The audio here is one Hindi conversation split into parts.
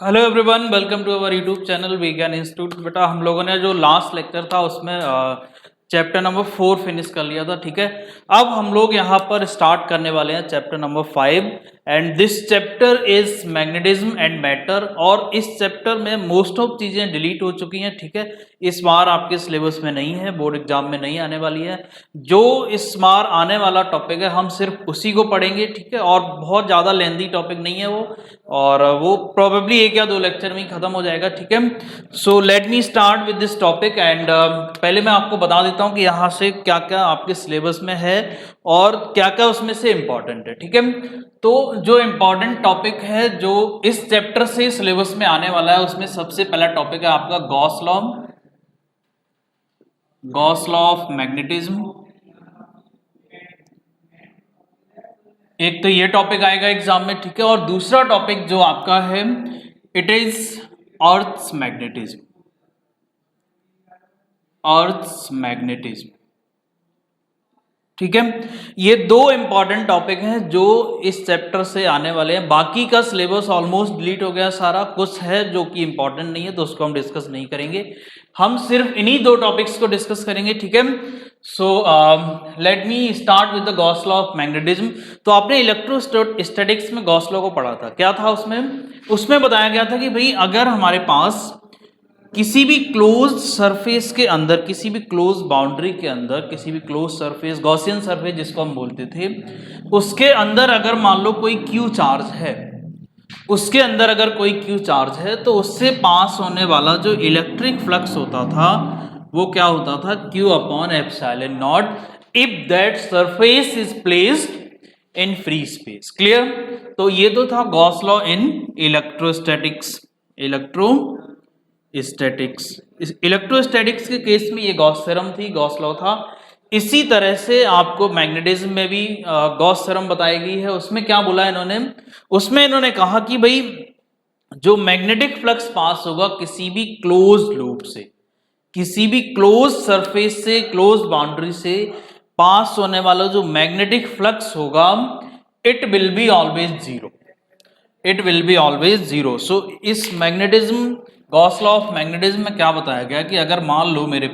Hello everyone, welcome to our YouTube channel Vigyan institute. बेटा हम लोगों ने जो लास्ट लेक्चर था उसमें चैप्टर नंबर 4 फिनिश कर लिया था। ठीक है, अब हम लोग यहाँ पर स्टार्ट करने वाले हैं chapter number 5 and this chapter is magnetism and matter. और इस चैप्टर में मोस्ट ऑफ चीज़ें डिलीट हो चुकी हैं। ठीक है, इस बार आपके सिलेबस में नहीं है, बोर्ड एग्जाम में नहीं आने वाली है। जो इस बार आने वाला टॉपिक है हम सिर्फ उसी को पढ़ेंगे। ठीक है, और बहुत ज़्यादा लेंथी टॉपिक नहीं है वो, और वो प्रोबेबली 1 या 2 लेक्चर में ही खत्म हो जाएगा। ठीक है, so let me start with this topic and पहले मैं आपको बता देता हूँ कि यहाँ से क्या क्या आपके सिलेबस में है और क्या क्या उसमें से इम्पॉर्टेंट है। ठीक है, तो जो इम्पॉर्टेंट टॉपिक है जो इस चैप्टर से सिलेबस में आने वाला है उसमें सबसे पहला टॉपिक है आपका गॉस लॉ ऑफ मैग्नेटिज्म। एक तो ये टॉपिक आएगा एग्जाम में। ठीक है, और दूसरा टॉपिक जो आपका है इट इज अर्थ्स मैग्नेटिज्म। ठीक है, ये दो इंपॉर्टेंट टॉपिक हैं जो इस चैप्टर से आने वाले हैं। बाकी का सिलेबस ऑलमोस्ट डिलीट हो गया सारा, कुछ है जो कि इंपॉर्टेंट नहीं है तो उसको हम डिस्कस नहीं करेंगे। हम सिर्फ इन्हीं दो टॉपिक्स को डिस्कस करेंगे। ठीक है, so let me start with the Gauss law of magnetism. तो आपने इलेक्ट्रोस्टैटिक्स में गॉस लॉ को पढ़ा था, क्या था उसमें बताया गया था कि भाई अगर हमारे पास किसी भी क्लोज सरफेस के अंदर, किसी भी क्लोज बाउंड्री के अंदर, किसी भी क्लोज सरफेस, गॉसियन सरफेस जिसको हम बोलते थे, उसके अंदर अगर मान लो कोई क्यू चार्ज है, उसके अंदर अगर कोई क्यू चार्ज है तो उससे पास होने वाला जो इलेक्ट्रिक फ्लक्स होता था वो क्या होता था, Q upon epsilon not if that surface is placed in free space. Clear? तो ये तो था गॉस लॉ इन इलेक्ट्रोस्टैटिक्स के केस में ये गॉस थ्योरम थी, गॉस लॉ था। इसी तरह से आपको मैग्नेटिज्म में भी गॉस थ्योरम बताई गई है। उसमें क्या बोला इन्होंने कहा कि भाई जो मैग्नेटिक फ्लक्स पास होगा किसी भी क्लोज लूप से, किसी भी क्लोज सरफेस से, क्लोज बाउंड्री से पास होने वाला जो मैग्नेटिक फ्लक्स होगा it will be always zero. So इस magnetism, Gauss law of magnetism में क्या बताया गया कि अगर मान लो मेरे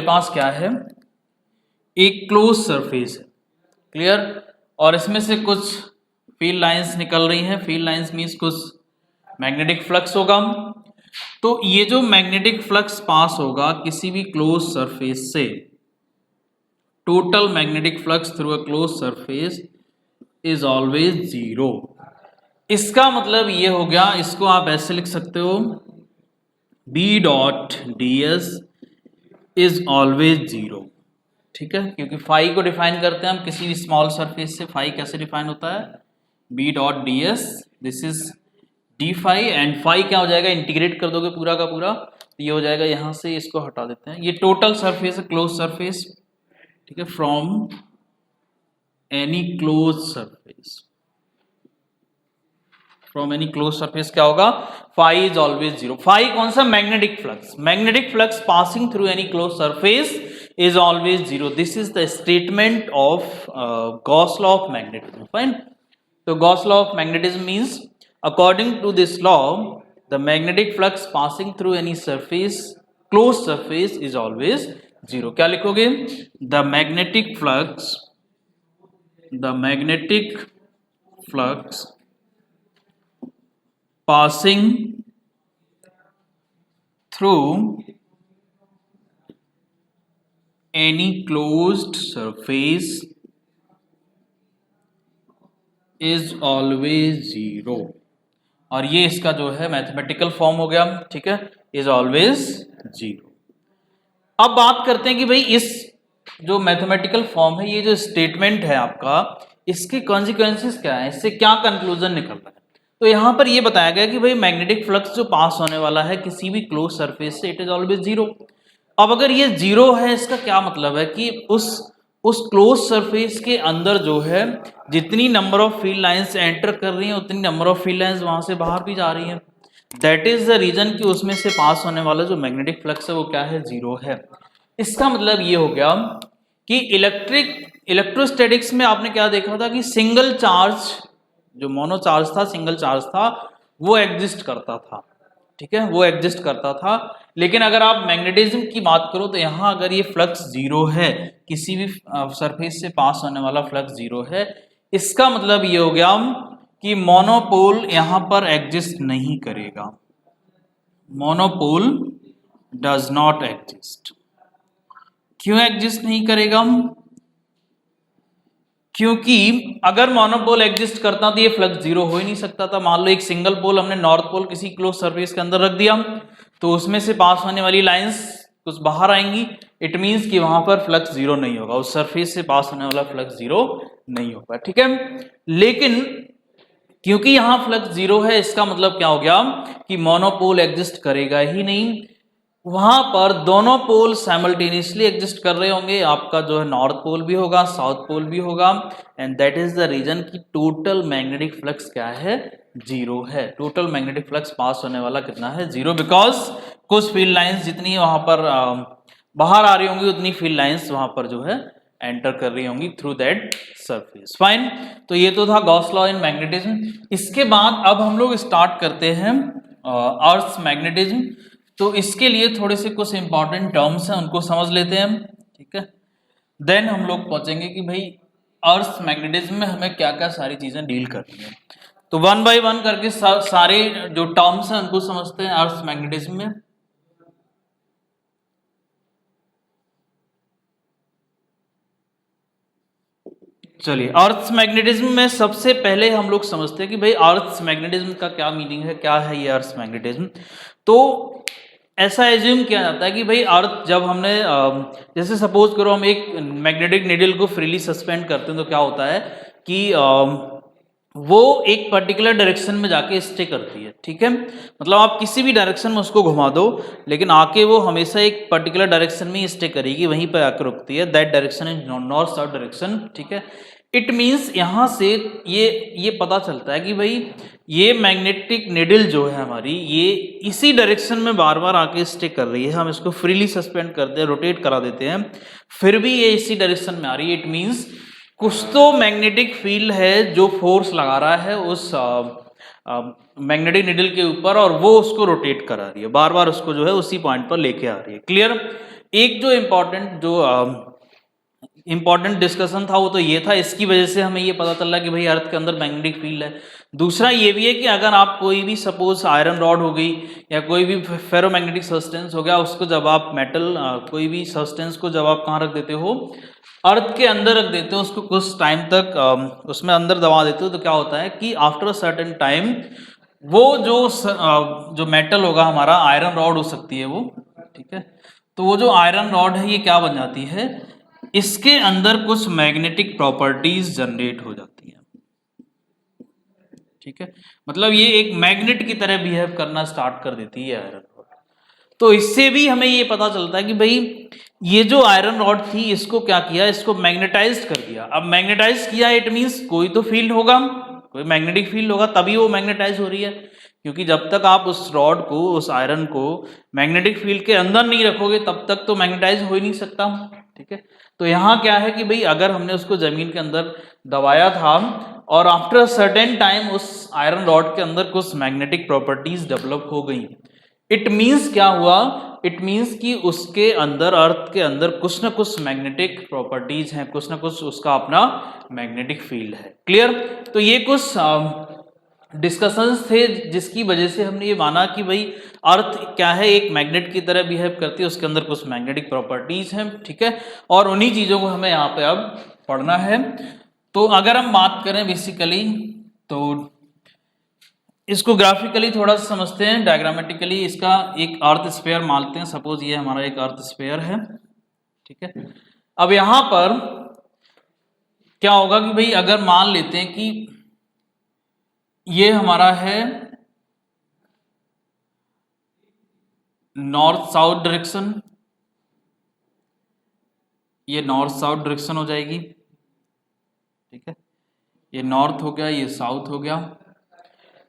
पास क्या है, एक क्लोज सरफेस है। क्लियर? और इसमें से कुछ फील्ड लाइंस निकल रही हैं। फील्ड लाइंस मींस कुछ मैग्नेटिक फ्लक्स होगा। तो ये जो मैग्नेटिक फ्लक्स पास होगा किसी भी क्लोज सरफेस से, total magnetic flux through a close surface is always zero. इसका मतलब ये हो गया, इसको आप ऐसे लिख सकते हो, B dot ds is always zero. ठीक है, क्योंकि फाई को डिफाइन करते हैं हम किसी भी स्मॉल सरफेस से। फाई कैसे डिफाइन होता है, B dot ds, this is d phi, and phi क्या हो जाएगा, इंटीग्रेट कर दोगे पूरा का पूरा तो ये हो जाएगा, यहां से इसको हटा देते हैं, ये टोटल सरफेस है, क्लोज सरफेस। ठीक है, फ्रॉम एनी क्लोज सरफेस क्या होगा, phi is always zero. Phi कौन सा, magnetic flux passing through any close surface is always zero. This is the statement of Gauss law of magnetism. Fine, तो Gauss law of magnetism means according to this law the magnetic flux passing through any surface, closed surface is always zero. क्या लिखोगे, the magnetic flux passing through any closed surface is always zero। और ये इसका जो है मैथमेटिकल फॉर्म हो गया। ठीक है, इज ऑलवेज जीरो। अब बात करते हैं कि भाई इस जो मैथमेटिकल फॉर्म है, ये जो स्टेटमेंट है आपका, इसके कॉन्सिक्वेंसेस क्या है, इससे क्या कंक्लूजन निकल रहा है। तो यहां पर ये बताया गया कि भाई मैग्नेटिक फ्लक्स जो पास होने वाला है किसी भी क्लोज सरफेस से, इट इज ऑलवेज जीरो। अब अगर ये जीरो है, इसका क्या मतलब है कि उस क्लोज सरफेस के अंदर जो है जितनी number of field lines enter कर रही हैं उतनी नंबर ऑफ फील्ड लाइंस वहां से बाहर भी जा रही हैं। दैट इज द रीजन कि उसमें से पास होने वाला जो मैग्नेटिक फ्लक्स है वो क्या है, जीरो है। इसका मतलब ये हो गया कि इलेक्ट्रोस्टैटिक्स में आपने क्या देखा था कि सिंगल चार्ज जो मोनो चार्ज था, सिंगल चार्ज था, वो एग्जिस्ट करता था, ठीक है, वो एग्जिस्ट करता था। लेकिन अगर आप मैग्नेटिज्म की बात करो तो यहाँ अगर ये फ्लक्स जीरो है, किसी भी सरफेस से पास होने वाला फ्लक्स जीरो है, इसका मतलब ये हो गया कि मोनोपोल यहाँ पर एग्जिस्ट नहीं करेगा। Monopole does not exist. क्यों एग्जिस्ट नहीं करेगा? क्योंकि अगर मोनोपोल एग्जिस्ट करता तो ये फ्लक्स जीरो हो ही नहीं सकता था। मान लो एक सिंगल पोल हमने नॉर्थ पोल किसी क्लोज सरफेस के अंदर रख दिया, तो उसमें से पास होने वाली लाइंस कुछ बाहर आएंगी, इट मींस कि वहां पर फ्लक्स जीरो नहीं होगा, उस सरफेस से पास होने वाला फ्लक्स जीरो नहीं होगा, ठीक है। लेकिन क्योंकि यहां फ्लक्स जीरो है, इसका मतलब क्या हो गया कि मोनोपोल एग्जिस्ट करेगा ही नहीं। वहां पर दोनों पोल साइमल्टेनियसली एग्जिस्ट कर रहे होंगे, आपका जो है नॉर्थ पोल भी होगा, साउथ पोल भी होगा, and that is the reason कि टोटल मैग्नेटिक फ्लक्स क्या है? जीरो है। टोटल मैग्नेटिक फ्लक्स पास होने वाला कितना है? जीरो, बिकॉज कुछ फील्ड लाइंस जितनी वहां पर बाहर आ रही होंगी, उतनी फील्ड लाइंस वहां पर जो है एंटर कर रही होंगी थ्रू दैट सरफेस। फाइन, तो ये तो था गॉस लॉ इन मैग्नेटिज्म। इसके बाद अब हम लोग स्टार्ट करते हैं अर्थ मैग्नेटिज्म। तो इसके लिए थोड़े से कुछ इंपॉर्टेंट टर्म्स हैं, उनको समझ लेते हैं, ठीक है। देन हम लोग पहुंचेंगे कि भाई अर्थ मैग्नेटिज्म में हमें क्या क्या सारी चीजें डील करनी है। तो वन बाय वन करके सारे जो टर्म्स हैं उनको समझते हैं अर्थ मैग्नेटिज्म में। चलिए, अर्थ मैग्नेटिज्म में सबसे पहले हम लोग समझते हैं कि भाई अर्थ मैग्नेटिज्म का क्या मीनिंग है, क्या है ये अर्थ मैग्नेटिज्म। तो ऐसा एज्यूम किया जाता है कि भाई अर्थ जब हमने जैसे सपोज करो हम एक मैग्नेटिक नीडल को फ्रीली सस्पेंड करते हैं, तो क्या होता है कि वो एक पर्टिकुलर डायरेक्शन में जाके स्टे करती है, ठीक है। मतलब आप किसी भी डायरेक्शन में उसको घुमा दो, लेकिन आके वो हमेशा एक पर्टिकुलर डायरेक्शन में ही स्टे करेगी, वहीं पर आकर रुकती है। That direction is north south direction, ठीक है। इट मीन्स यहाँ से ये पता चलता है कि भाई ये मैग्नेटिक निडल जो है हमारी, ये इसी डायरेक्शन में बार बार आके स्टे कर रही है। हम इसको फ्रीली सस्पेंड करते हैं, रोटेट करा देते हैं, फिर भी ये इसी डायरेक्शन में आ रही है। इट मीन्स कुछ तो मैग्नेटिक फील्ड है जो फोर्स लगा रहा है उस मैग्नेटिक निडल के ऊपर, और वो उसको रोटेट करा रही है, बार बार उसको जो है उसी पॉइंट पर लेके आ रही है। क्लियर? एक जो इंपॉर्टेंट डिस्कशन था वो तो ये था, इसकी वजह से हमें ये पता चल रहा है कि भाई अर्थ के अंदर मैग्नेटिक फील्ड है। दूसरा ये भी है कि अगर आप कोई भी सपोज आयरन रॉड हो गई या कोई भी फेरोमैग्नेटिक सब्सटेंस हो गया, उसको जब आप मेटल कोई भी सब्सटेंस को जब आप कहाँ रख देते हो, अर्थ के अंदर रख देते हो, उसको कुछ टाइम तक उसमें अंदर दबा देते हो, तो क्या होता है कि आफ्टर अ सर्टेन टाइम वो जो मेटल होगा हमारा, आयरन रॉड हो सकती है वो, ठीक है। तो वो जो आयरन रॉड है ये क्या बन जाती है, इसके अंदर कुछ मैग्नेटिक प्रॉपर्टीज जनरेट हो जाती हैं, ठीक है। मतलब ये एक मैग्नेट की तरह बिहेव करना स्टार्ट कर देती है आयरन रॉड। तो इससे भी हमें ये पता चलता है कि भाई ये जो आयरन रॉड थी, इसको क्या किया, इसको मैग्नेटाइज कर दिया। अब मैग्नेटाइज किया, इट मीन्स कोई तो फील्ड होगा, कोई मैग्नेटिक फील्ड होगा, तभी वो मैग्नेटाइज हो रही है। क्योंकि जब तक आप उस रॉड को, उस आयरन को मैग्नेटिक फील्ड के अंदर नहीं रखोगे, तब तक तो मैग्नेटाइज हो ही नहीं सकता, ठीक है। तो यहाँ क्या है कि भाई अगर हमने उसको जमीन के अंदर दबाया था और आफ्टर सर्टेन टाइम उस आयरन रॉड के अंदर कुछ मैग्नेटिक प्रॉपर्टीज डेवलप हो गई, इट मीन्स क्या हुआ, इट मीन्स कि उसके अंदर, अर्थ के अंदर कुछ ना कुछ मैग्नेटिक प्रॉपर्टीज हैं, कुछ ना कुछ उसका अपना मैग्नेटिक फील्ड है। क्लियर? तो ये कुछ डिस्कशंस थे जिसकी वजह से हमने ये माना कि भाई अर्थ क्या है, एक मैग्नेट की तरह बिहेव करती है, उसके अंदर कुछ मैग्नेटिक प्रॉपर्टीज हैं, ठीक है। और उन्हीं चीजों को हमें यहाँ पे अब पढ़ना है। तो अगर हम बात करें बेसिकली, तो इसको ग्राफिकली थोड़ा सा समझते हैं, डायग्रामेटिकली। इसका एक अर्थ स्फीयर मानते हैं, सपोज ये हमारा एक अर्थ स्फीयर है, ठीक है। अब यहां पर क्या होगा कि भाई अगर मान लेते हैं कि ये हमारा है नॉर्थ साउथ डायरेक्शन, ये नॉर्थ साउथ डायरेक्शन हो जाएगी, ठीक है। ये नॉर्थ हो गया, ये साउथ हो गया,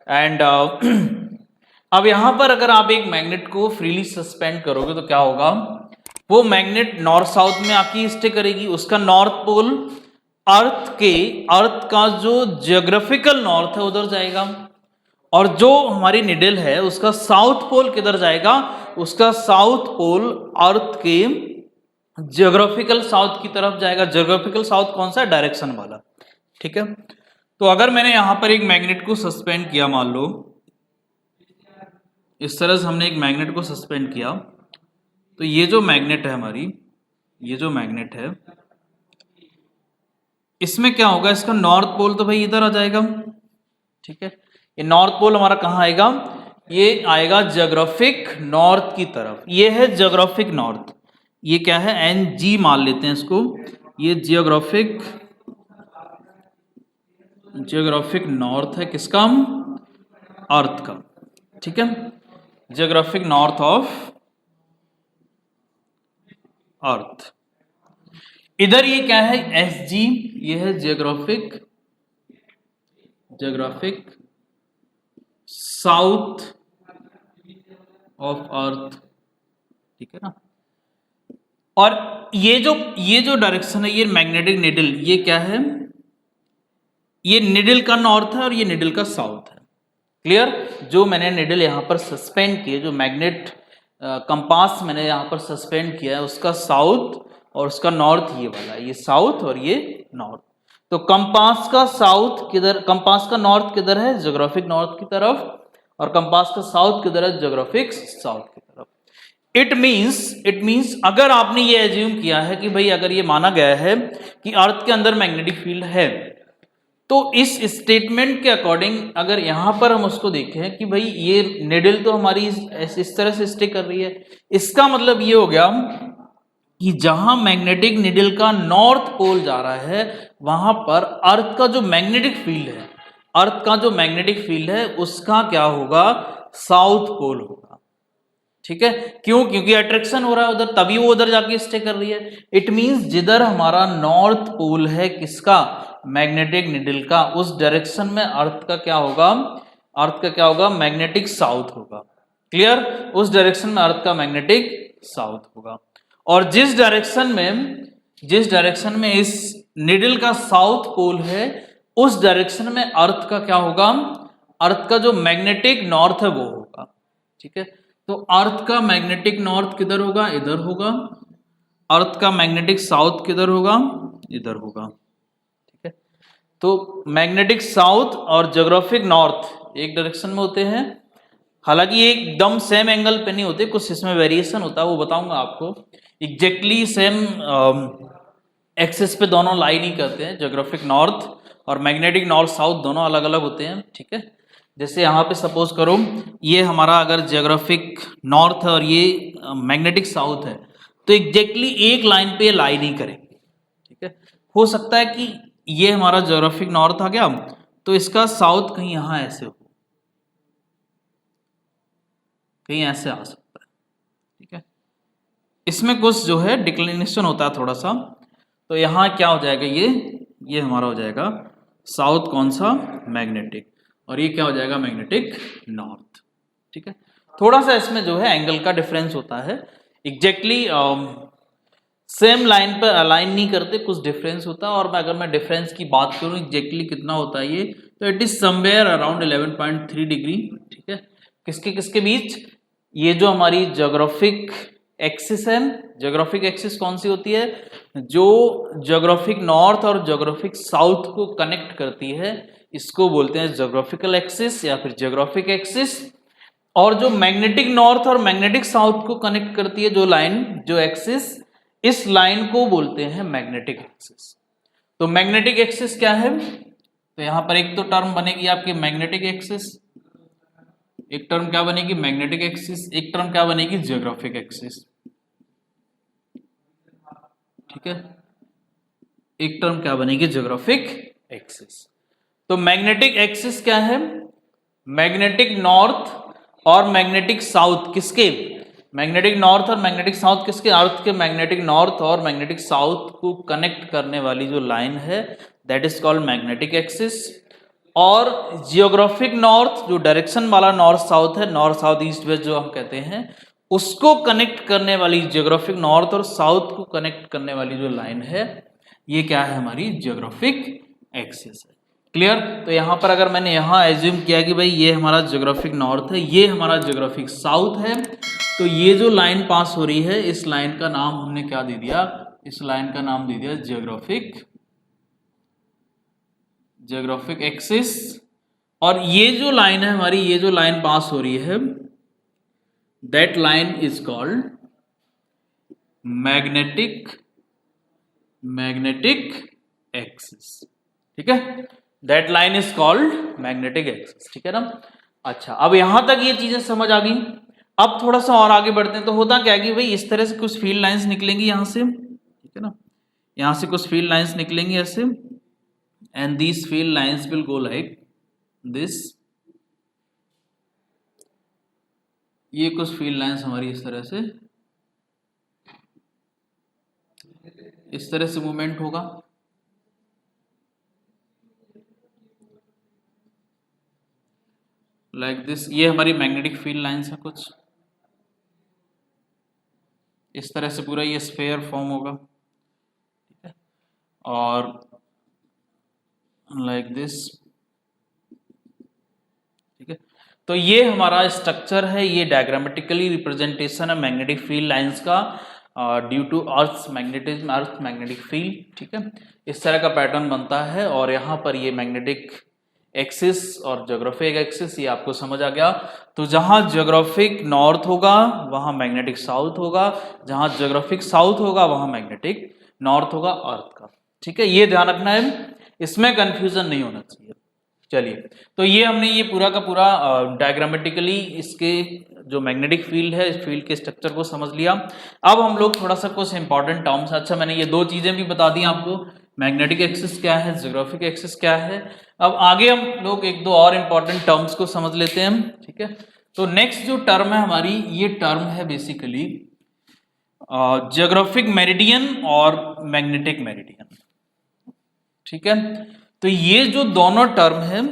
एंड अब यहां पर अगर आप एक मैग्नेट को फ्रीली सस्पेंड करोगे तो क्या होगा, वो मैग्नेट नॉर्थ साउथ में आके स्टे करेगी, उसका नॉर्थ पोल अर्थ का जो जियोग्राफिकल नॉर्थ है उधर जाएगा, और जो हमारी निडल है उसका साउथ पोल किधर जाएगा, उसका साउथ पोल अर्थ के जियोग्राफिकल साउथ की तरफ जाएगा। जियोग्राफिकल साउथ कौन सा है, डायरेक्शन वाला, ठीक है। तो अगर मैंने यहां पर एक मैग्नेट को सस्पेंड किया, मान लो इस तरह से हमने एक मैग्नेट को सस्पेंड किया, तो ये जो मैग्नेट है हमारी, ये जो मैग्नेट है इसमें क्या होगा, इसका नॉर्थ पोल तो भाई इधर आ जाएगा, ठीक है। ये नॉर्थ पोल हमारा कहाँ आएगा, ये आएगा जियोग्राफिक नॉर्थ की तरफ। ये है जियोग्राफिक नॉर्थ, ये क्या है, एन जी मान लेते हैं इसको, ये जियोग्राफिक नॉर्थ है किसका, अर्थ का, ठीक है। Geographic north of earth. इधर ये क्या है, एस जी, ये है जियोग्राफिक साउथ ऑफ अर्थ, ठीक है ना। और ये जो डायरेक्शन है, ये मैग्नेटिक निडल, ये क्या है, ये निडल का नॉर्थ है और ये निडल का साउथ है। क्लियर। जो मैंने निडल यहां पर सस्पेंड किया, जो मैग्नेट कंपास मैंने यहां पर सस्पेंड किया है, उसका साउथ और उसका नॉर्थ ये वाला, ये साउथ और ये नॉर्थ। तो कंपास का साउथ किधर, कंपास का नॉर्थ किधर है, जियोग्राफिक नॉर्थ की तरफ, और कंपास का साउथ किधर है, जियोग्राफिक साउथ की तरफ। इट मीन्स अगर आपने ये एज्यूम किया है कि भाई अगर ये माना गया है कि अर्थ के अंदर मैग्नेटिक फील्ड है, तो इस स्टेटमेंट के अकॉर्डिंग अगर यहां पर हम उसको देखें कि भाई ये निडल तो हमारी इस तरह से स्टे कर रही है, इसका मतलब ये हो गया कि जहां मैग्नेटिक निडल का नॉर्थ पोल जा रहा है, वहां पर अर्थ का जो मैग्नेटिक फील्ड है, अर्थ का जो मैग्नेटिक फील्ड है उसका क्या होगा, साउथ पोल होगा, ठीक है। क्यों, क्योंकि अट्रैक्शन हो रहा है उधर, तभी वो उधर जाके स्टे कर रही है। इट मींस जिधर हमारा नॉर्थ पोल है किसका, मैग्नेटिक निडल का, उस डायरेक्शन में अर्थ का क्या होगा, मैग्नेटिक साउथ होगा। क्लियर। उस डायरेक्शन में अर्थ का मैग्नेटिक साउथ होगा। और जिस डायरेक्शन में इस निडल का साउथ पोल है, उस डायरेक्शन में अर्थ का क्या होगा, अर्थ का जो मैग्नेटिक नॉर्थ है वो होगा, ठीक है। तो अर्थ का मैग्नेटिक नॉर्थ किधर होगा, इधर होगा। अर्थ का मैग्नेटिक साउथ किधर होगा, इधर होगा, ठीक है। तो मैग्नेटिक साउथ और जियोग्राफिक नॉर्थ एक डायरेक्शन में होते हैं, हालांकि ये एकदम सेम एंगल पे नहीं होते, कुछ इसमें वेरिएशन होता है, वो बताऊंगा आपको। एग्जैक्टली सेम एक्सिस पे दोनों लाई नहीं करते हैं, जियोग्राफिक नॉर्थ और मैग्नेटिक नॉर्थ साउथ दोनों अलग अलग होते हैं, ठीक है। जैसे यहाँ पे सपोज करो ये हमारा अगर जियोग्राफिक नॉर्थ है और ये मैग्नेटिक साउथ है, तो एग्जैक्टली एक लाइन पे लाई नहीं करेंगे, ठीक है। हो सकता है कि ये हमारा जियोग्राफिक नॉर्थ आ गया, तो इसका साउथ कहीं यहाँ ऐसे हो, कहीं ऐसे आ सकता है, ठीक है। इसमें कुछ जो है डिक्लिनेशन होता है थोड़ा सा, तो यहाँ क्या हो जाएगा, ये हमारा हो जाएगा साउथ कौन सा, मैग्नेटिक, और ये क्या हो जाएगा, मैग्नेटिक नॉर्थ, ठीक है। थोड़ा सा इसमें जो है एंगल का डिफरेंस होता है, एग्जैक्टली सेम लाइन पर अलाइन नहीं करते, कुछ डिफरेंस होता है। और अगर मैं डिफरेंस की बात करूं एग्जैक्टली कितना होता है ये, तो it is somewhere around 11.3 degree, ठीक है। किसके किसके बीच, ये जो हमारी ज्योग्राफिक एक्सिस है, ज्योग्राफिक एक्सिस कौन सी होती है, जो ज्योग्राफिक नॉर्थ और ज्योग्राफिक साउथ को कनेक्ट करती है, इसको बोलते हैं ज्योग्राफिकल एक्सिस या फिर ज्योग्राफिक एक्सिस। और जो मैग्नेटिक नॉर्थ और मैग्नेटिक साउथ को कनेक्ट करती है जो लाइन, जो एक्सिस, इस लाइन को बोलते हैं मैग्नेटिक एक्सिस। तो मैग्नेटिक एक्सिस क्या है, तो यहां पर एक तो टर्म बनेगी आपकी मैग्नेटिक एक्सिस, एक टर्म क्या बनेगी, मैग्नेटिक एक्सिस, एक टर्म क्या बनेगी, जियोग्राफिक एक्सिस, ठीक है। एक टर्म क्या बनेगी, जियोग्राफिक एक्सिस। तो मैग्नेटिक एक्सिस क्या है, मैग्नेटिक नॉर्थ और मैग्नेटिक साउथ किसके, मैग्नेटिक नॉर्थ और मैग्नेटिक साउथ किसके, अर्थ के मैग्नेटिक नॉर्थ और मैग्नेटिक साउथ को कनेक्ट करने वाली जो लाइन है, that is called magnetic axis. और जियोग्राफिक नॉर्थ, जो डायरेक्शन वाला नॉर्थ साउथ है, नॉर्थ साउथ ईस्ट वेस्ट जो हम कहते हैं, उसको कनेक्ट करने वाली, जियोग्राफिक नॉर्थ और साउथ को कनेक्ट करने वाली जो लाइन है, ये क्या है हमारी ज्योग्राफिक एक्सिस है। क्लियर। तो यहाँ पर अगर मैंने यहाँ एज्यूम किया कि भाई ये हमारा ज्योग्राफिक नॉर्थ है, ये हमारा ज्योग्राफिक साउथ है, तो ये जो लाइन पास हो रही है इस लाइन का नाम हमने क्या दे दिया, इस लाइन का नाम दे दिया ज्योग्राफिक एक्सिस। और ये जो लाइन है हमारी, ये जो लाइन पास हो रही है, that line is called magnetic axis. ठीक है, that line is called magnetic axis. ठीक है ना। अच्छा, अब यहां तक ये चीजें समझ आ गई। अब थोड़ा सा और आगे बढ़ते हैं। तो होता क्या कि भाई इस तरह से कुछ फील्ड लाइंस निकलेंगी यहां से, ठीक है ना, यहां से कुछ फील्ड लाइंस निकलेंगी ऐसे, and these field lines will go like this. ये कुछ फील्ड लाइंस हमारी इस तरह से मूवमेंट होगा। लाइक दिस, ये हमारी मैग्नेटिक फील्ड लाइंस है कुछ इस तरह से, पूरा ये स्फेयर फॉर्म होगा, ठीक है, और लाइक दिस, ठीक है। तो ये हमारा स्ट्रक्चर है, ये डायग्रामेटिकली रिप्रेजेंटेशन है मैग्नेटिक फील्ड लाइंस का due to earth magnetism, earth magnetic field. ठीक है, इस तरह का पैटर्न बनता है। और यहाँ पर ये मैग्नेटिक एक्सिस और ज्योग्राफिक एक्सिस, ये आपको समझ आ गया। तो जहां ज्योग्राफिक नॉर्थ होगा वहां मैग्नेटिक साउथ होगा, जहां ज्योग्राफिक साउथ होगा वहां मैग्नेटिक नॉर्थ होगा अर्थ का। ठीक है, ये ध्यान रखना है, इसमें कंफ्यूजन नहीं होना चाहिए। चलिए, तो ये हमने ये पूरा का पूरा डायग्रामेटिकली इसके जो मैग्नेटिक फील्ड है, इस फील्ड के स्ट्रक्चर को समझ लिया। अब हम लोग थोड़ा सा कुछ इंपॉर्टेंट टर्म्स, अच्छा मैंने ये दो चीजें भी बता दी आपको, मैग्नेटिक एक्सिस क्या है, ज्योग्राफिक एक्सिस क्या है। अब आगे हम लोग एक दो और इंपॉर्टेंट टर्म्स को समझ लेते हैं। ठीक है, तो नेक्स्ट जो टर्म है हमारी, ये टर्म है बेसिकली ज्योग्राफिक मेरिडियन और मैग्नेटिक मेरिडियन। ठीक है, तो ये जो दोनों टर्म है,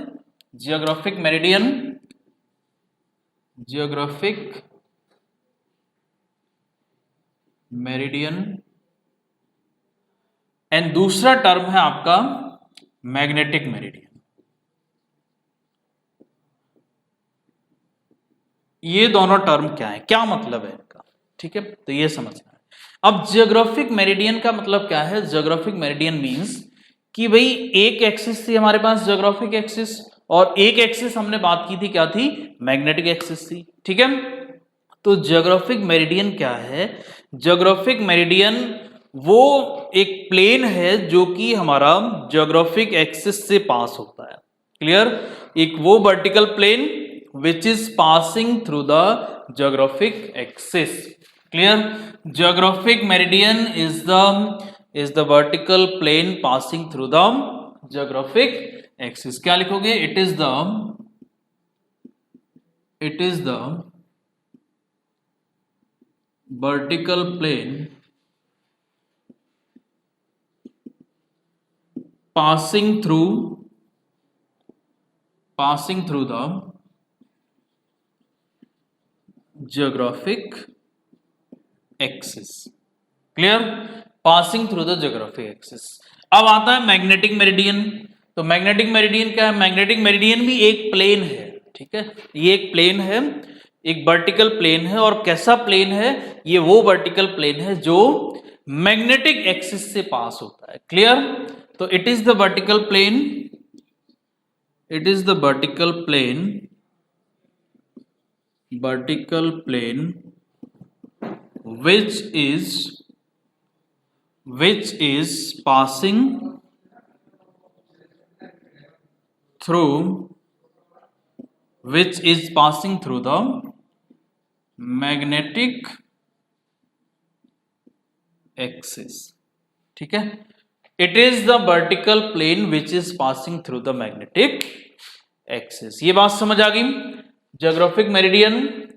geographic meridian, geographic meridian, and दूसरा टर्म है आपका मैग्नेटिक मेरिडियन। ये दोनों टर्म क्या है, क्या मतलब है इनका, ठीक है, तो ये समझना है। अब ज्योग्राफिक मेरिडियन का मतलब क्या है, ज्योग्राफिक मेरिडियन मींस कि भाई एक एक्सिस थी हमारे पास ज्योग्राफिक एक्सिस, और एक एक्सिस हमने बात की थी, क्या थी, मैग्नेटिक एक्सिस थी। ठीक है, तो ज्योग्राफिक मेरिडियन क्या है, ज्योग्राफिक मेरिडियन वो एक प्लेन है जो कि हमारा ज्योग्राफिक एक्सिस से पास होता है। क्लियर, एक वो vertical plane which is passing through the geographic axis. Clear, geographic meridian is the vertical plane passing through the geographic axis. क्या लिखोगे, it is the vertical plane passing through the geographic axis. Clear, passing through the geographic axis. अब आता है मैग्नेटिक मेरिडियन। तो मैग्नेटिक मेरिडियन क्या है, मैग्नेटिक मेरिडियन भी एक प्लेन है। ठीक है, ये एक प्लेन है, एक वर्टिकल प्लेन है, और कैसा प्लेन है, ये वो वर्टिकल प्लेन है जो मैग्नेटिक एक्सिस से पास होता है। क्लियर, तो it is the vertical plane, which is passing through the magnetic axis. ठीक है, it is the vertical plane which is passing through the magnetic axis. ये बात समझ आ गई। Geographic meridian,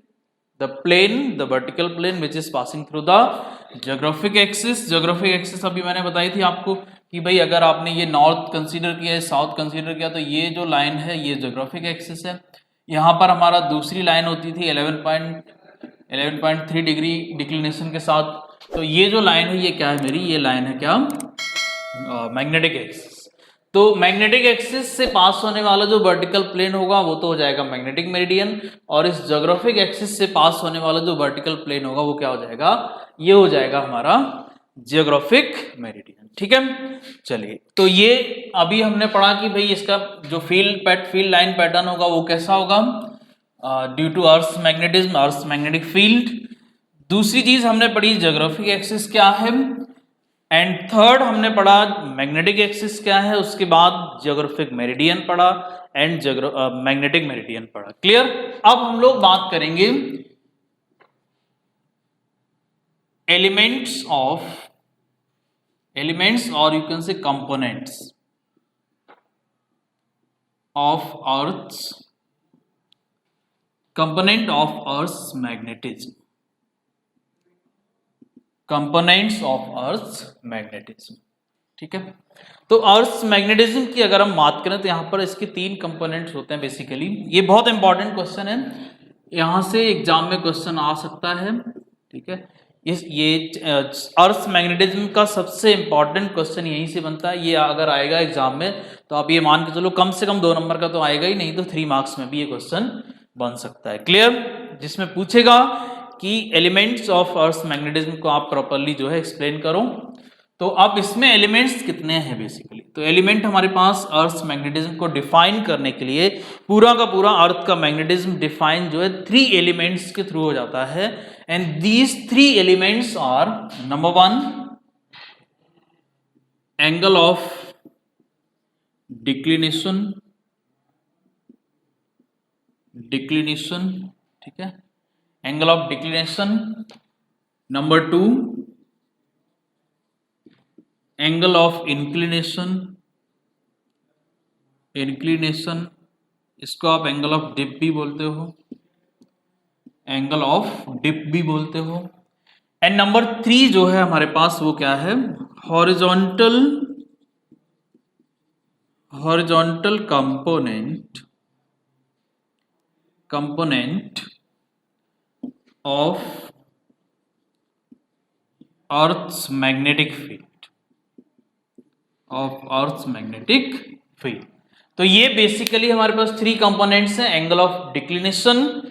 the vertical plane which is passing through the geographic axis. geographic axis अभी मैंने बताई थी आपको कि भाई अगर आपने ये नॉर्थ कंसीडर किया, साउथ कंसीडर किया, तो ये जो लाइन है ये ज्योग्राफिक एक्सिस है। यहाँ पर हमारा दूसरी लाइन होती थी 11.3 डिग्री डिक्लिनेशन के साथ, तो ये जो लाइन है ये क्या है मेरी, ये लाइन है क्या, मैग्नेटिक एक्सिस। तो मैग्नेटिक एक्सिस से पास होने वाला जो वर्टिकल प्लेन होगा वो तो हो जाएगा मैग्नेटिक मेरिडियन, और इस ज्योग्राफिक एक्सिस से पास होने वाला जो वर्टिकल प्लेन होगा वो क्या हो जाएगा, ये हो जाएगा हमारा जियोग्राफिक मेरिडियन। ठीक है, चलिए तो ये अभी हमने पढ़ा कि भाई इसका जो फील्ड लाइन पैटर्न होगा वो कैसा होगा, due to earth magnetism, earth magnetic field. दूसरी चीज हमने पढ़ी ज्योग्राफिक एक्सिस क्या है, एंड थर्ड हमने पढ़ा मैग्नेटिक एक्सिस क्या है, उसके बाद ज्योग्राफिक मेरिडियन पढ़ा एंड मैग्नेटिक मेरिडियन पढ़ा। क्लियर। अब हम लोग बात करेंगे एलिमेंट्स और you can say components of earth, component of earth magnetism, components of earth magnetism. ठीक है, तो अर्थ मैग्नेटिज्म की अगर हम बात करें तो यहाँ पर इसके 3 कंपोनेंट्स होते हैं बेसिकली। ये बहुत इंपॉर्टेंट क्वेश्चन है, यहाँ से एग्जाम में क्वेश्चन आ सकता है। ठीक है, ये अर्थ मैग्नेटिज्म का सबसे इंपॉर्टेंट क्वेश्चन यहीं से बनता है। ये अगर आएगा एग्जाम में तो आप ये मान के चलो कम से कम 2 नंबर का तो आएगा ही, नहीं तो 3 मार्क्स में भी ये क्वेश्चन बन सकता है। क्लियर, जिसमें पूछेगा कि एलिमेंट्स ऑफ अर्थ मैग्नेटिज्म को आप प्रॉपरली जो है एक्सप्लेन करो। तो अब इसमें एलिमेंट्स कितने हैं बेसिकली, तो एलिमेंट हमारे पास अर्थ मैग्नेटिज्म को डिफाइन करने के लिए पूरा का पूरा अर्थ का मैग्नेटिज्म डिफाइन जो है 3 एलिमेंट्स के थ्रू हो जाता है, and these 3 elements are number 1 angle of declination, ठीक है, angle of declination. Number 2 angle of inclination, इसको आप एंगल ऑफ डिप भी बोलते हो, एंगल ऑफ डिप भी बोलते हो। एंड नंबर 3 जो है हमारे पास वो क्या है, horizontal component of earth's magnetic field, तो ये बेसिकली हमारे पास 3 कंपोनेंट्स हैं, angle of declination,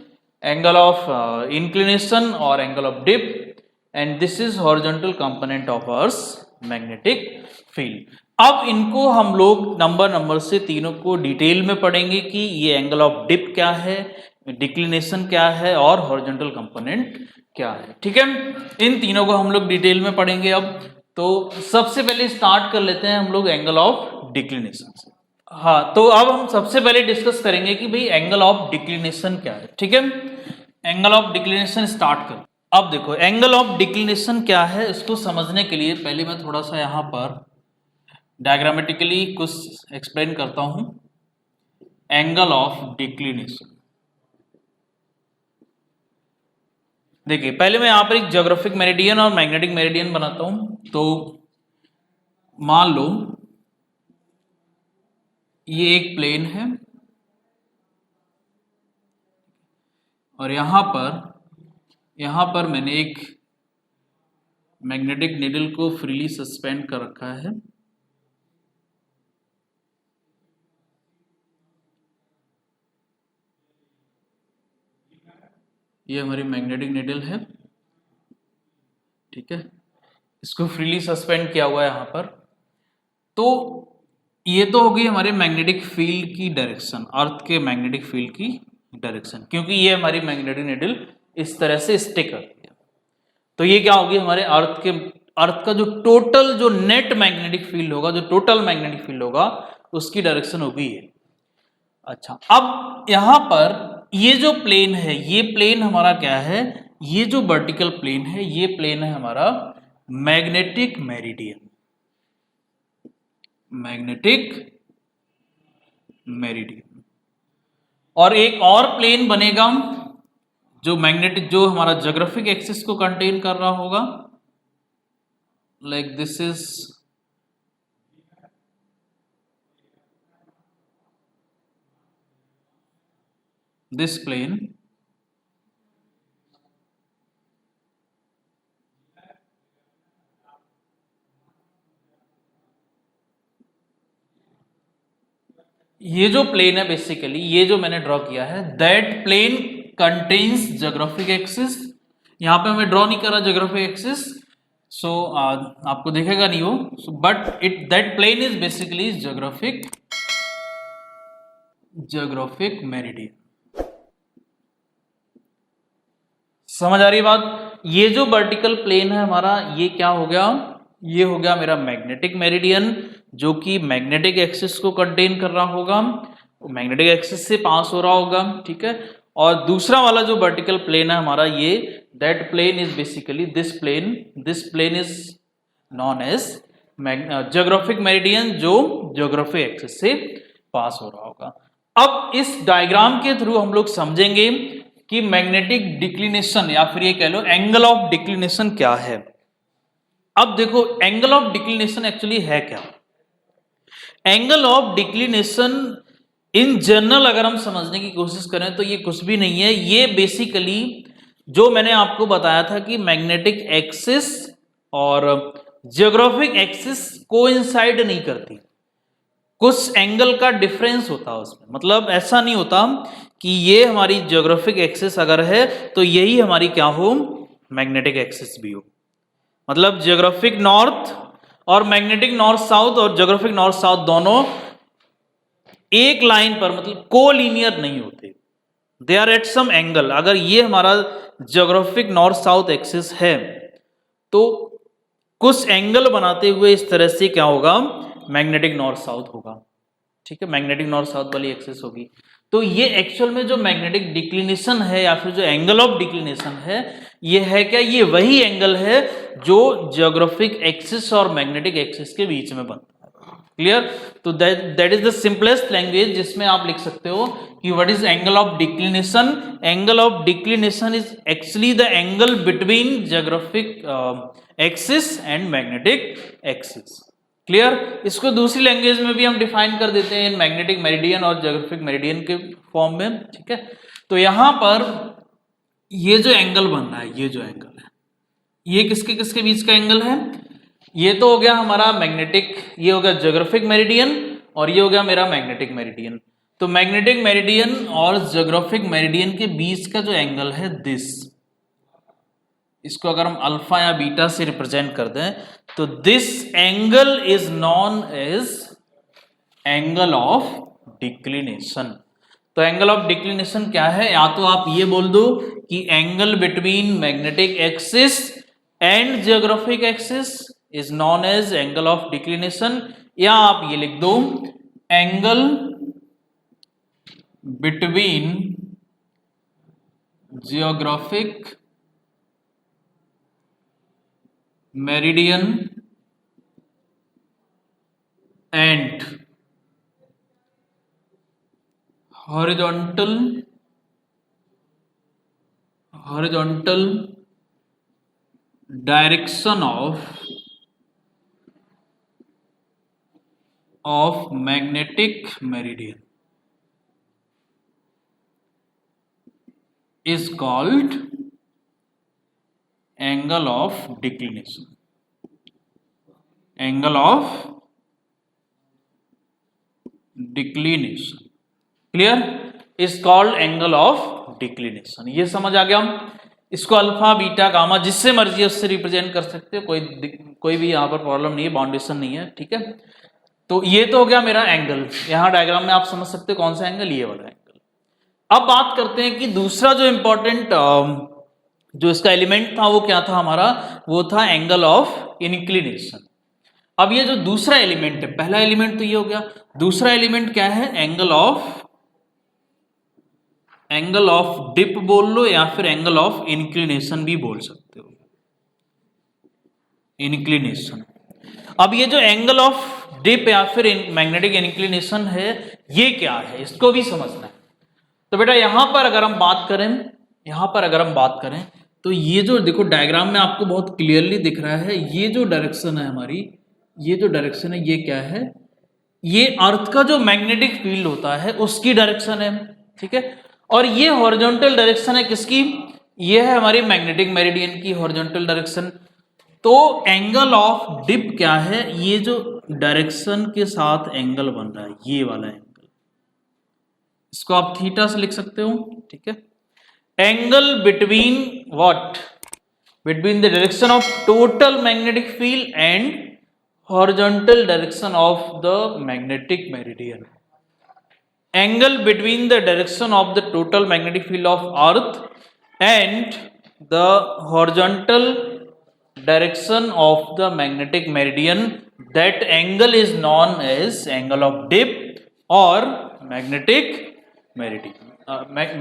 angle of inclination और angle of dip, and this is horizontal component of earth magnetic field. अब इनको हम लोग नंबर से तीनों को डिटेल में पढ़ेंगे कि ये एंगल ऑफ डिप क्या है, डिक्लिनेशन क्या है और हॉरिजॉन्टल कंपोनेंट क्या है। ठीक है, इन तीनों को हम लोग डिटेल में पढ़ेंगे। अब तो सबसे पहले स्टार्ट कर लेते हैं हम लोग एंगल ऑफ डिक्लिनेशन से। हाँ, तो अब हम सबसे पहले डिस्कस करेंगे कि भाई एंगल ऑफ डिक्लिनेशन क्या है। ठीक है, एंगल ऑफ डिक्लिनेशन स्टार्ट कर। अब देखो एंगल ऑफ डिक्लिनेशन क्या है, इसको समझने के लिए पहले मैं थोड़ा सा यहाँ पर डायग्रामेटिकली कुछ एक्सप्लेन करता हूं। एंगल ऑफ डिक्लिनेशन, देखिए पहले मैं यहां पर एक ज्योग्राफिक मेरिडियन और मैग्नेटिक मेरिडियन बनाता हूं। तो मान लो ये एक प्लेन है और यहां पर मैंने एक मैग्नेटिक नीडल को फ्रीली सस्पेंड कर रखा है। ये हमारी मैग्नेटिक नीडल है, ठीक है, इसको फ्रीली सस्पेंड किया हुआ है यहां पर। तो ये तो होगी हमारे मैग्नेटिक फील्ड की डायरेक्शन, अर्थ के मैग्नेटिक फील्ड की डायरेक्शन, क्योंकि ये हमारी मैग्नेटिक नीडल इस तरह से स्टिक करती है। तो ये क्या होगी, हमारे अर्थ का जो टोटल जो नेट मैग्नेटिक फील्ड होगा, जो टोटल मैग्नेटिक फील्ड होगा उसकी डायरेक्शन होगी ये। अच्छा, अब यहां पर ये जो प्लेन है, ये प्लेन हमारा क्या है, ये जो वर्टिकल प्लेन है ये प्लेन है हमारा मैग्नेटिक मेरिडियन। और एक और प्लेन बनेगा जो जो हमारा ज्योग्राफिक एक्सिस को कंटेन कर रहा होगा, like this is this plane, ये जो प्लेन है बेसिकली, ये जो मैंने ड्रॉ किया है, that plane contains geographic axis. यहाँ पे मैं ड्रॉ नहीं कर रहा ज्योग्राफिक एक्सिस, सो आपको देखेगा नहीं वो, but it that plane is basically geographic meridian. समझ आ रही बात? ये जो वर्टिकल प्लेन है हमारा, ये क्या हो गया, ये हो गया मेरा मैग्नेटिक मेरिडियन, जो कि मैग्नेटिक एक्सिस को कंटेन कर रहा होगा, मैग्नेटिक एक्सिस से पास हो रहा होगा, ठीक है। और दूसरा वाला जो वर्टिकल प्लेन है हमारा, ये that plane is basically this plane is known as geographic meridian, जो ज्योग्राफिक एक्सिस से पास हो रहा होगा। अब इस डायग्राम के थ्रू हम लोग समझेंगे कि मैग्नेटिक डिक्लिनेशन या फिर ये कह लो एंगल ऑफ डिक्लिनेशन क्या है। अब देखो एंगल ऑफ डिक्लिनेशन एक्चुअली है क्या। Angle of declination in general अगर हम समझने की कोशिश करें तो ये कुछ भी नहीं है, ये बेसिकली जो मैंने आपको बताया था कि मैग्नेटिक एक्सिस और ज्योग्राफिक एक्सिस कोइंसाइड नहीं करती, कुछ एंगल का डिफरेंस होता है उसमें। मतलब ऐसा नहीं होता कि ये हमारी ज्योग्राफिक एक्सिस अगर है तो यही हमारी क्या हो, मैग्नेटिक एक्सिस भी हो। मतलब ज्योग्राफिक नॉर्थ और मैग्नेटिक नॉर्थ साउथ और ज्योग्राफिक नॉर्थ साउथ दोनों एक लाइन पर, मतलब कोलिनियर नहीं होते, they are at some angle. अगर ये हमारा ज्योग्राफिक नॉर्थ साउथ एक्सिस है तो कुछ एंगल बनाते हुए इस तरह से क्या होगा, मैग्नेटिक नॉर्थ साउथ होगा, ठीक है, मैग्नेटिक नॉर्थ साउथ वाली एक्सिस होगी। तो ये एक्चुअल में जो मैग्नेटिक डिक्लिनेशन है या फिर जो एंगल ऑफ डिक्लिनेशन है, ये है क्या, ये वही एंगल है जो ज्योग्राफिक एक्सिस और मैग्नेटिक एक्सिस के बीच में बनता है। क्लियर? तो that is the simplest language जिसमें आप लिख सकते हो कि what is angle of declination. Angle of declination is actually the angle between geographic axis and magnetic axis. Clear? इसको दूसरी लैंग्वेज में भी हम डिफाइन कर देते हैं मैग्नेटिक मेरिडियन और ज्योग्राफिक मेरिडियन के फॉर्म में, ठीक है। तो यहां पर ये जो एंगल बन रहा है, ये जो एंगल है, ये किसके किसके बीच का एंगल है, ये तो हो गया हमारा मैग्नेटिक, ये हो गया ज्योग्राफिक मेरिडियन और ये हो गया मेरा मैग्नेटिक मेरिडियन। तो मैग्नेटिक मेरिडियन और ज्योग्राफिक मेरिडियन के बीच का जो एंगल है दिस, इसको अगर हम अल्फा या बीटा से रिप्रेजेंट कर दें तो this angle is known as angle of declination. तो एंगल ऑफ डिक्लिनेशन क्या है, या तो आप ये बोल दो कि angle between magnetic axis and geographic axis is known as angle of declination, या आप ये लिख दो angle between geographic meridian and horizontal direction of magnetic meridian is called angle of declination. Angle of declination. Clear? Is called angle of declination. ये समझ आ गया? इसको अल्फा बीटा गामा जिससे मर्जी उससे रिप्रेजेंट कर सकते हो, कोई भी यहाँ पर प्रॉब्लम नहीं है, बाउंडेशन नहीं है, ठीक है। तो ये तो हो गया मेरा एंगल, यहाँ डायग्राम में आप समझ सकते हो कौन सा एंगल, ये वाला एंगल। अब बात करते हैं कि दूसरा जो इंपॉर्टेंट जो इसका एलिमेंट था वो क्या था हमारा, वो था एंगल ऑफ इंक्लिनेशन। अब ये जो दूसरा एलिमेंट है, पहला एलिमेंट तो ये हो गया, दूसरा एलिमेंट क्या है, एंगल ऑफ डिप बोल लो या फिर एंगल ऑफ इंक्लिनेशन भी बोल सकते हो, इंक्लिनेशन। अब ये जो एंगल ऑफ डिप या फिर मैग्नेटिक इंक्लिनेशन है, ये क्या है, इसको भी समझना है। तो बेटा यहां पर अगर हम बात करें तो ये जो देखो डायग्राम में आपको बहुत क्लियरली दिख रहा है, ये जो डायरेक्शन है हमारी, ये जो डायरेक्शन है ये क्या है, ये अर्थ का जो मैग्नेटिक फील्ड होता है उसकी डायरेक्शन है, ठीक है। और ये हॉरिजॉन्टल डायरेक्शन है किसकी, ये है हमारी मैग्नेटिक मेरिडियन की हॉरिजॉन्टल डायरेक्शन। तो एंगल ऑफ डिप क्या है, ये जो डायरेक्शन के साथ एंगल बन रहा है, ये वाला एंगल, इसको आप थीटा से लिख सकते हो, ठीक है। Angle between what, between the direction of total magnetic field and horizontal direction of the magnetic meridian. Angle between the direction of the total magnetic field of earth and the horizontal direction of the magnetic meridian, that angle is known as angle of dip or magnetic meridian,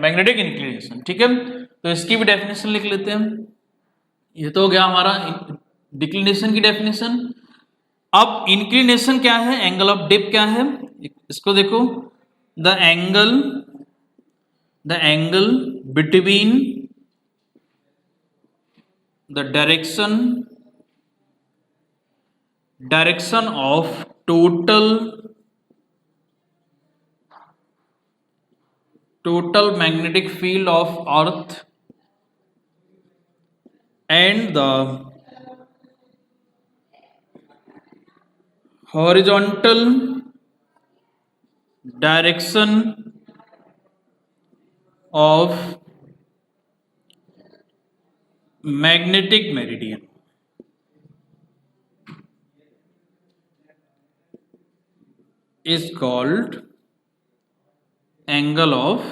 magnetic inclination, ठीक है। तो इसकी भी डेफिनेशन लिख लेते हैं। ये तो हो गया हमारा डिक्लिनेशन की डेफिनेशन। अब इंक्लिनेशन क्या है, एंगल ऑफ डिप क्या है, इसको देखो। The angle between the direction of total magnetic field of earth and the horizontal direction of magnetic meridian is called angle of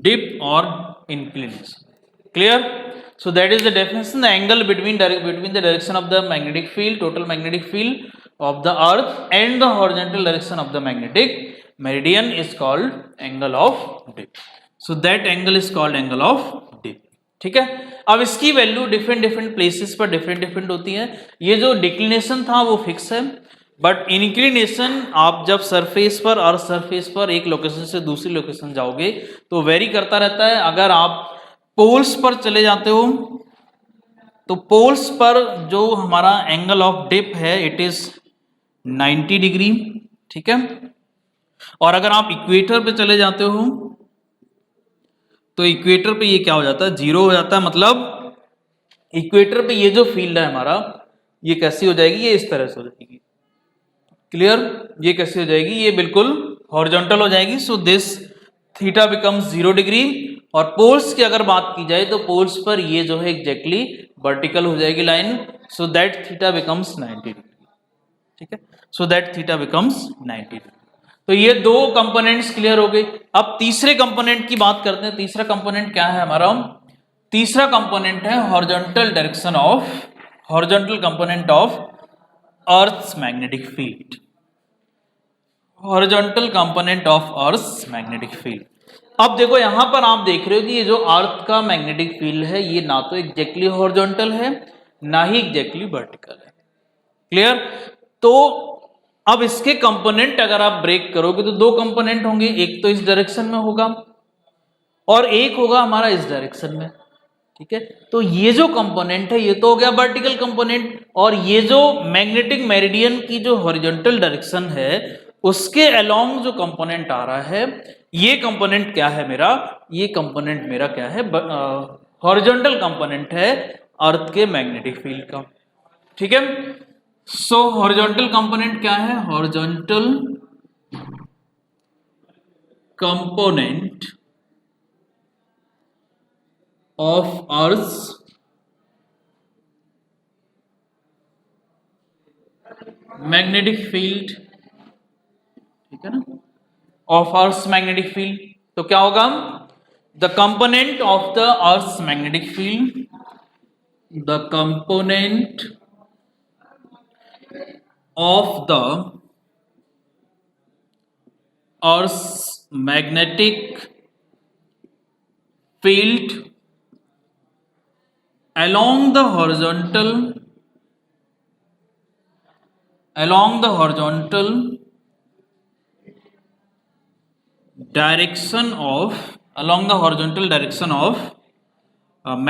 dip or inclination. Clear? So that is the definition. The angle between the direction of the magnetic field, total magnetic field of the earth and the horizontal direction of the magnetic meridian is called angle of dip. So that angle is called angle of dip, ठीक है। अब इसकी वैल्यू डिफरेंट प्लेसेस पर डिफरेंट होती है। ये जो डिक्लिनेशन था वो फिक्स है, बट इंक्लिनेशन आप जब सरफेस पर और सरफेस पर एक लोकेशन से दूसरी लोकेशन जाओगे तो वेरी करता रहता है। अगर आप पोल्स पर चले जाते हो तो पोल्स पर जो हमारा एंगल ऑफ डिप है इट इज 90 डिग्री, ठीक है। और अगर आप इक्वेटर पे चले जाते हो तो इक्वेटर पे ये क्या हो जाता है, जीरो हो जाता है। मतलब इक्वेटर पे ये जो फील्ड है हमारा ये कैसी हो जाएगी, ये इस तरह से हो जाएगी। क्लियर? ये कैसी हो जाएगी, ये बिल्कुल हॉरिजॉन्टल हो जाएगी। So this theta becomes 0 degree. और पोल्स की अगर बात की जाए तो पोल्स पर ये जो है एग्जैक्टली वर्टिकल हो जाएगी line. So that theta becomes 90 degree, ठीक है। So that theta becomes 90 degree. तो ये दो कंपोनेंट्स क्लियर हो गए। अब तीसरे कंपोनेंट की बात करते हैं। तीसरा कंपोनेंट क्या है हमारा, तीसरा कंपोनेंट है horizontal component of earth's magnetic field. Horizontal component of earth's magnetic field. अब देखो यहां पर आप देख रहे हो कि ये जो अर्थ का मैग्नेटिक फील्ड है ये ना तो एग्जैक्टली हॉरिजॉन्टल है ना ही एग्जैक्टली वर्टिकल है। क्लियर? तो अब इसके कंपोनेंट अगर आप ब्रेक करोगे तो दो कंपोनेंट होंगे, एक तो इस डायरेक्शन में होगा और एक होगा हमारा इस डायरेक्शन में, ठीक है। तो ये जो कंपोनेंट है ये तो हो गया वर्टिकल कंपोनेंट, और ये जो मैग्नेटिक मेरिडियन की जो हॉरिजॉन्टल डायरेक्शन है उसके अलोंग जो कंपोनेंट आ रहा है ये कंपोनेंट क्या है मेरा, ये कंपोनेंट मेरा क्या है, हॉरिजॉन्टल कंपोनेंट है अर्थ के मैग्नेटिक फील्ड का, ठीक है। सो हॉरिजॉन्टल कंपोनेंट क्या है, horizontal component of earth magnetic field, ठीक है ना, ऑफ अर्थ मैग्नेटिक फील्ड। तो क्या होगा, the component of the earth magnetic field, the component of the Earth's magnetic field along the horizontal direction of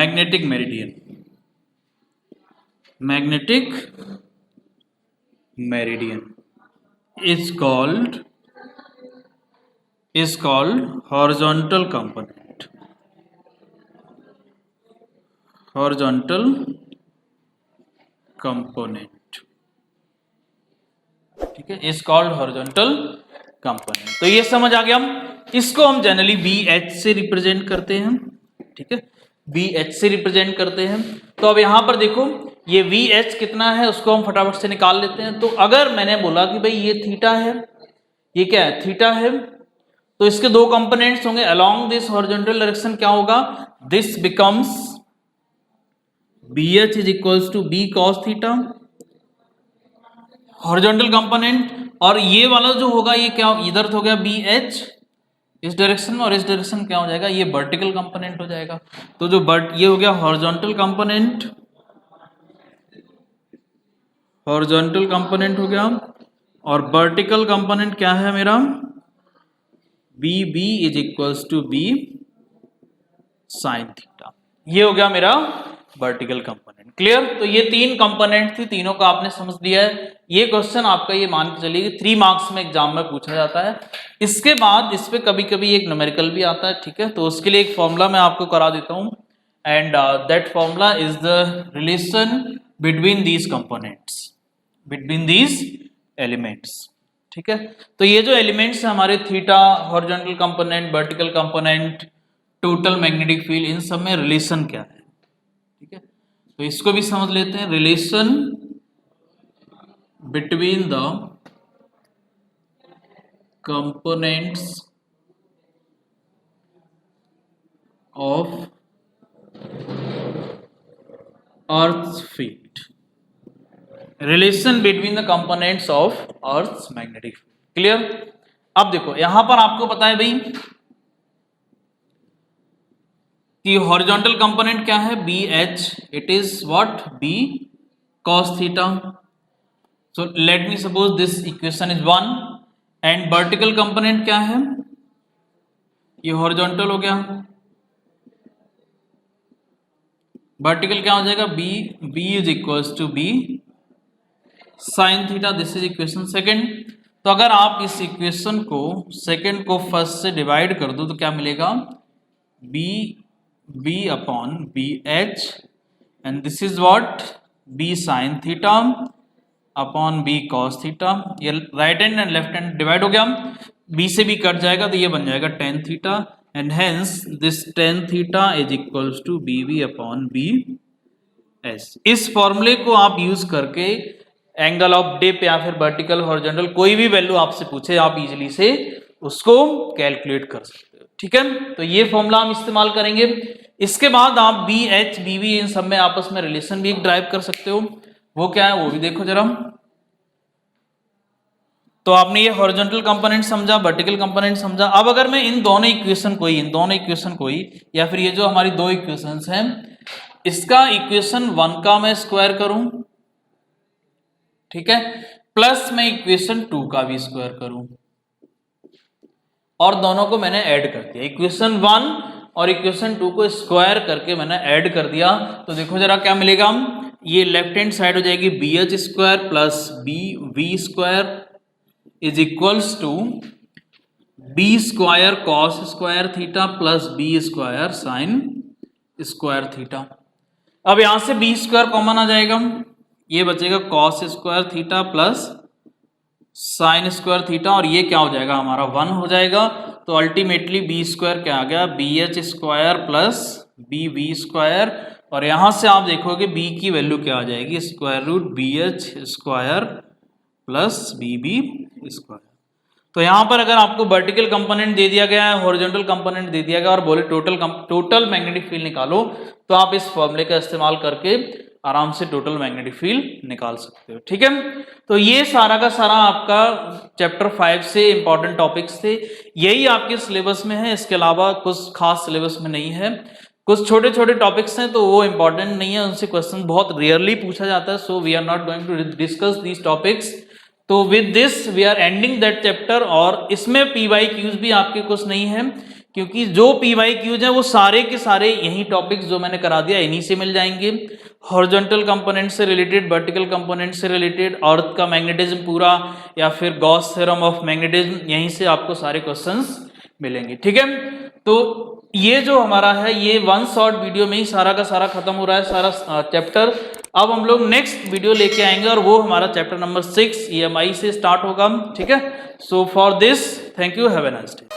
magnetic meridian is called horizontal component, ठीक है, is called horizontal कंपोनेंट। तो ये समझ आ गया। इसको हम जनरली BH से रिप्रेजेंट करते हैं, ठीक है, BH से रिप्रेजेंट करते हैं। तो अब यहां पर देखो ये VH कितना है उसको हम फटाफट से निकाल लेते हैं। तो अगर मैंने बोला कि भाई ये थीटा है, ये क्या है, थीटा है, तो इसके दो कंपोनेंट्स होंगे अलोंग दिस हॉरिजॉन्टल डायरेक्शन, क्या होगा, this becomes BH is equals to B cos theta horizontal component, और ये वाला जो होगा ये क्या इधर हो गया BH इस डायरेक्शन में, और इस डायरेक्शन क्या हो जाएगा, ये वर्टिकल कंपोनेंट हो जाएगा। तो जो ये हो गया हॉरिजॉन्टल कंपोनेंट, हॉरिजॉन्टल कंपोनेंट हो गया, और वर्टिकल कंपोनेंट क्या है मेरा, BB is equals to B sine theta. ये हो गया मेरा वर्टिकल कंपोनेंट। क्लियर। तो ये तीन कंपोनेंट थी, तीनों का आपने समझ लिया है। ये क्वेश्चन आपका ये मान के चलिए 3 मार्क्स में एग्जाम में पूछा जाता है। इसके बाद इस पे कभी कभी एक न्यूमेरिकल भी आता है, ठीक है, तो उसके लिए एक फॉर्मूला मैं आपको करा देता हूं, and that formula is the relation between these components, between these elements, ठीक है। तो ये जो एलिमेंट्स है हमारे theta, horizontal component, vertical component, total magnetic field, इन सब में रिलेशन क्या है, ठीक है। तो इसको भी समझ लेते हैं, relation between the components of earth field, relation between the components of earth magnetic field. Clear. अब देखो यहां पर आपको पता है भाई कि हॉरिजॉन्टल कंपोनेंट क्या है, BH, it is what, B cos theta. So let me suppose this equation is 1, and vertical component क्या है, ये हॉरिजॉन्टल हो गया, वर्टिकल क्या हो जाएगा, B is equals to B sine theta. This is equation second. तो अगर आप इस इक्वेशन को सेकंड को फर्स्ट से डिवाइड कर दो तो क्या मिलेगा, B upon BH, and this is what, B sine theta upon B cos theta. ये right hand and left hand divide हो गया, B से B कट जाएगा तो ये बन जाएगा tan theta, and hence this tan theta is equals to BB upon BS। इस फॉर्मूले को आप यूज करके एंगल ऑफ डिप या फिर वर्टिकल, हॉरिजॉन्टल, कोई भी वैल्यू आपसे पूछे आप इजीली से उसको कैलकुलेट कर सकते हो, ठीक है। तो ये फॉर्मूला हम इस्तेमाल करेंगे। इसके बाद आप BH, BB इन सब में आपस में रिलेशन भी एक ड्राइव कर सकते हो, वो क्या है वो भी देखो जरा। तो आपने ये हॉरिजॉन्टल कंपोनेंट समझा, वर्टिकल कंपोनेंट समझा। अब अगर मैं इन दोनों इक्वेशन को ही या फिर ये जो हमारी दो इक्वेशंस हैं, इसका इक्वेशन 1 का मैं स्क्वायर करूं, ठीक है, प्लस मैं इक्वेशन 2 का भी स्क्वायर करूं, और दोनों को मैंने ऐड कर दिया, इक्वेशन 1 और इक्वेशन 2 को स्क्वायर करके मैंने ऐड कर दिया। तो देखो जरा क्या मिलेगा, ये लेफ्ट हैंड साइड हो जाएगी BH square plus BV square is equals to B square cos square theta plus B square sine square theta. अब यहां से B स्क्वायर कॉमन आ जाएगा, ये बचेगा cos square theta plus sign square theta, और ये क्या हो जाएगा हमारा 1 हो जाएगा। तो अल्टीमेटली B स्क्वायर क्या आ गया, BH square plus BV square, और यहां से आप देखोगे B की वैल्यू क्या आ जाएगी, square root BH square plus BB square. तो यहां पर अगर आपको वर्टिकल कंपोनेंट दे दिया गया है, हॉरिजॉन्टल कंपोनेंट दे दिया गया और बोले टोटल मैग्नेटिक फील्ड निकालो, तो आप इस फॉर्मूले का इस्तेमाल करके आराम से टोटल मैग्नेटिक फील्ड निकाल सकते हो, ठीक है। तो ये सारा का सारा आपका चैप्टर 5 से इंपॉर्टेंट टॉपिक्स थे, यही आपके सिलेबस में है, इसके अलावा कुछ खास सिलेबस में नहीं है। कुछ छोटे छोटे टॉपिक्स हैं तो वो इंपॉर्टेंट नहीं है, उनसे क्वेश्चन बहुत रेयरली पूछा जाता है, so we are not going to discuss these topics. तो with this we are ending that chapter, और इसमें PYQs भी आपके कुछ नहीं है, क्योंकि जो PYQs हैं वो सारे के सारे यही टॉपिक्स जो मैंने करा दिया इन्हीं से मिल जाएंगे, हॉरिजॉन्टल कंपोनेंट से रिलेटेड, वर्टिकल कंपोनेंट से रिलेटेड, अर्थ का मैग्नेटिज्म पूरा, या फिर गॉस थ्योरम ऑफ मैग्नेटिज्म, यहीं से आपको सारे क्वेश्चंस मिलेंगे, ठीक है। तो ये जो हमारा है ये 1 शॉर्ट वीडियो में ही सारा का सारा खत्म हो रहा है, सारा चैप्टर। अब हम लोग नेक्स्ट वीडियो लेके आएंगे और वो हमारा चैप्टर नंबर 6 EMI से स्टार्ट होगा, ठीक है। So for this thank you, have a nice day.